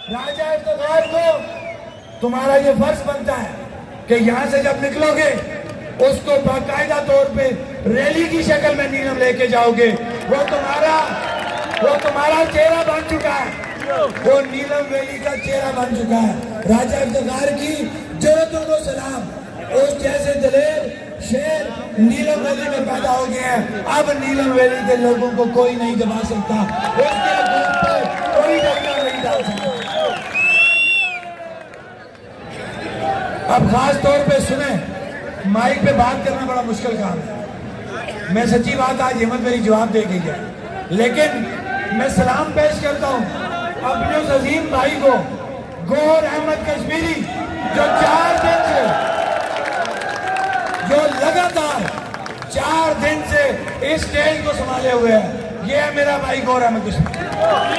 راجہ افتخار کو تمہارا یہ فرض بنتا ہے کہ یہاں سے جب نکلو گے اس کو باقاعدہ طور پہ ریلی کی شکل میں نیلم لے کے جاؤ گے. وہ تمہارا چہرہ بن چکا ہے, وہ نیلم ویلی کا چہرہ بن چکا ہے. راجہ افتخار کی جرأتوں کو سلام. اس جیسے دلیر شیر نیلم ویلی میں پیدا ہو گئے ہیں. اب نیلم ویلی کے لوگوں کو کوئی نہیں دبا سکتا, اس کے حقوق پر کوئی ڈھکنا نہیں ڈال سکتا. اب خاص طور پہ سنیں, مائک پہ بات کرنا بڑا مشکل کام ہے. میں سچی بات آج ہمت میری جواب دے گئی ہے, لیکن میں سلام پیش کرتا ہوں اپنے اس عظیم بھائی کو, گوہر احمد کشمیری, جو 4 دن سے, جو لگاتار 4 دن سے اس اسٹیج کو سنبھالے ہوئے ہیں. یہ ہے میرا بھائی گوہر احمد کشمیری.